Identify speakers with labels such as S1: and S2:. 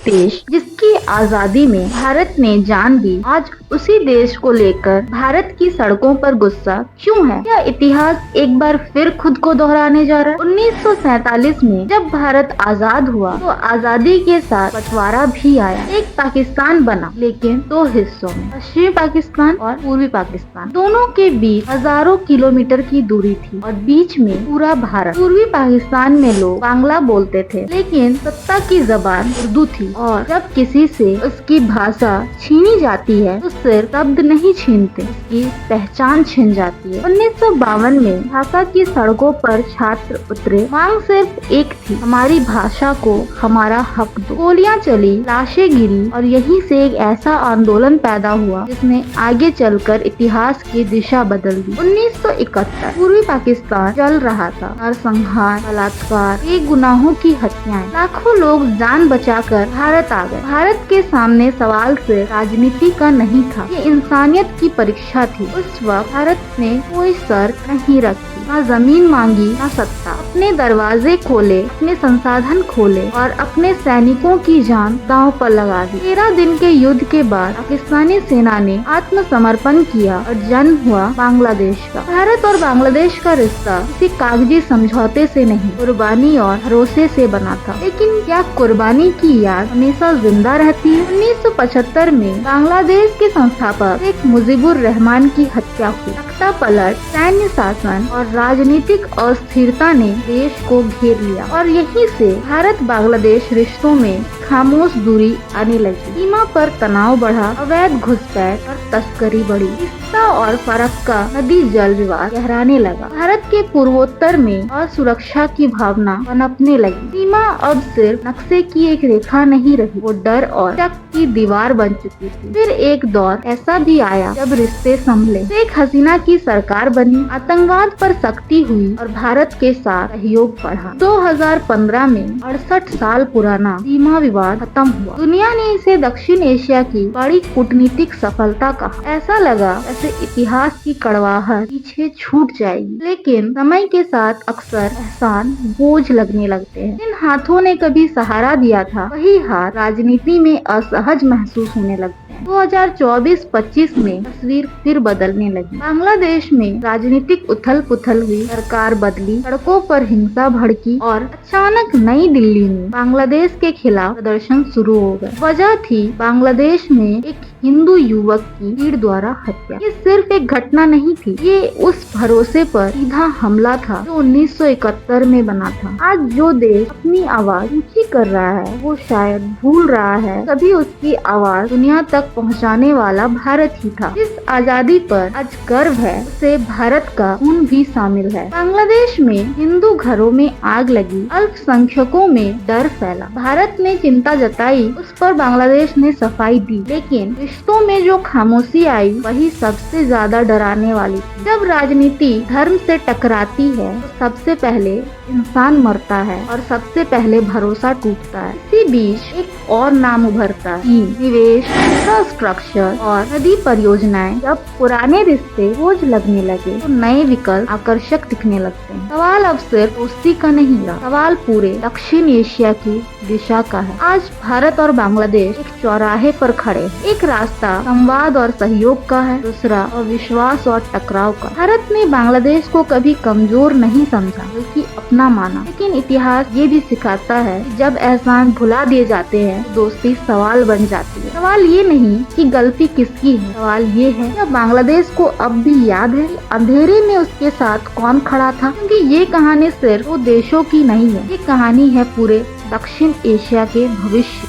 S1: देश जिसकी आजादी में भारत ने जान दी, आज उसी देश को लेकर भारत की सड़कों पर गुस्सा क्यों है? यह इतिहास एक बार फिर खुद को दोहराने जा रहा है। 1947 में जब भारत आजाद हुआ तो आजादी के साथ बंटवारा भी आया। एक पाकिस्तान बना, लेकिन दो हिस्सों में, पश्चिमी पाकिस्तान और पूर्वी पाकिस्तान। दोनों के बीच हजारों किलोमीटर की दूरी थी और बीच में पूरा भारत। पूर्वी पाकिस्तान में लोग बांग्ला बोलते थे, लेकिन सत्ता की जबान उर्दू थी और जब किसी से उसकी भाषा छीनी जाती है तो सिर्फ शब्द नहीं छीनते, उसकी पहचान छिन जाती है। 1952 में ढाका की सड़कों पर छात्र उतरे। मांग सिर्फ एक थी, हमारी भाषा को हमारा हक दो। गोलियां चली, लाशें गिरी और यहीं से एक ऐसा आंदोलन पैदा हुआ जिसने आगे चलकर इतिहास की दिशा बदल दी। 1971 पूर्वी पाकिस्तान जल रहा था। नरसंहार, बलात्कार, बेगुनाहों की हत्याएं, लाखों लोग जान बचाकर भारत आ गए। भारत के सामने सवाल सिर्फ राजनीति का नहीं था, ये इंसानियत की परीक्षा थी। उस वक्त भारत ने कोई शर्त नहीं रखी, न जमीन मांगी न सत्ता। अपने दरवाजे खोले, अपने संसाधन खोले और अपने सैनिकों की जान दांव पर लगा दी। 13 दिन के युद्ध के बाद पाकिस्तानी सेना ने आत्मसमर्पण किया और जन्म हुआ बांग्लादेश का। भारत और बांग्लादेश का रिश्ता किसी कागजी समझौते से नहीं, कुर्बानी और भरोसे से बना था। लेकिन क्या कुर्बानी की याद हमेशा जिंदा रहती है? 1975 में बांग्लादेश के संस्थापक शेख मुजीबुर रहमान की हत्या हुई। सत्ता पलट, सैन्य शासन और राजनीतिक अस्थिरता ने देश को घेर लिया और यहीं से भारत बांग्लादेश रिश्तों में खामोश दूरी आने लगी। सीमा पर तनाव बढ़ा, अवैध घुसपैठ और तस्करी बढ़ी। हिस्सा और फरक्का नदी जल विवाद गहराने लगा। भारत के पूर्वोत्तर में असुरक्षा की भावना पनपने लगी। सीमा अब सिर्फ नक्शे की एक रेखा नहीं रही, वो डर और शक की दीवार बन चुकी थी। फिर एक दौर ऐसा भी आया जब रिश्ते संभले। शेख हसीना की सरकार बनी, आतंकवाद पर सख्ती हुई और भारत के साथ सहयोग बढ़ा। 2015 में 68 साल पुराना सीमा विवाद खत्म हुआ। दुनिया ने इसे दक्षिण एशिया की बड़ी कूटनीतिक सफलता कहा। ऐसा लगा जैसे इतिहास की कड़वाहट पीछे छूट जाएगी, लेकिन समय के साथ अक्सर एहसान बोझ लगने लगते हैं। जिन हाथों ने कभी सहारा दिया था, वही हाथ राजनीति में असहज महसूस होने लगते हैं। 2024-25 में तस्वीर फिर बदलने लगी। बांग्लादेश में राजनीतिक उथल पुथल हुई, सरकार बदली, सड़कों पर हिंसा भड़की और अचानक नई दिल्ली में बांग्लादेश के खिलाफ प्रदर्शन शुरू हो गए। वजह थी बांग्लादेश में एक हिंदू युवक की भीड़ द्वारा हत्या। ये सिर्फ एक घटना नहीं थी, ये उस भरोसे पर सीधा हमला था जो 1971 में बना था। आज जो देश अपनी आवाज ऊंची कर रहा है, वो शायद भूल रहा है कभी उसकी आवाज दुनिया तक पहुंचाने वाला भारत ही था। जिस आजादी पर आज गर्व है, उसे भारत का खून भी शामिल है। बांग्लादेश में हिंदू घरों में आग लगी, अल्पसंख्यकों में डर फैला। भारत ने चिंता जताई, उस पर बांग्लादेश ने सफाई दी, लेकिन रिश्तों में जो खामोशी आई वही सबसे ज्यादा डराने वाली थी। जब राजनीति धर्म से टकराती है तो सबसे पहले इंसान मरता है और सबसे पहले भरोसा टूटता है। इसी बीच एक और नाम उभरता है, निवेश, इंफ्रास्ट्रक्चर और नदी परियोजनाएं। जब पुराने रिश्ते बोझ लगने लगे तो नए विकल्प आकर्षक दिखने लगते हैं। सवाल अब सिर्फ दोस्ती का नहीं रहा, सवाल पूरे दक्षिण एशिया की दिशा का है। आज भारत और बांग्लादेश एक चौराहे पर खड़े हैं। एक रास्ता संवाद और सहयोग का है, दूसरा अविश्वास और टकराव का। भारत ने बांग्लादेश को कभी कमजोर नहीं समझा, बल्कि अपना माना। लेकिन इतिहास ये भी सिखाता है कि जब एहसान भुला दिए जाते हैं, दोस्ती सवाल बन जाती है। सवाल ये नहीं कि गलती किसकी है, सवाल ये है कि बांग्लादेश को अब भी याद है कि अंधेरे में उसके साथ कौन खड़ा था। क्योंकि ये कहानी सिर्फ दो देशों की नहीं है, ये कहानी है पूरे दक्षिण एशिया के भविष्य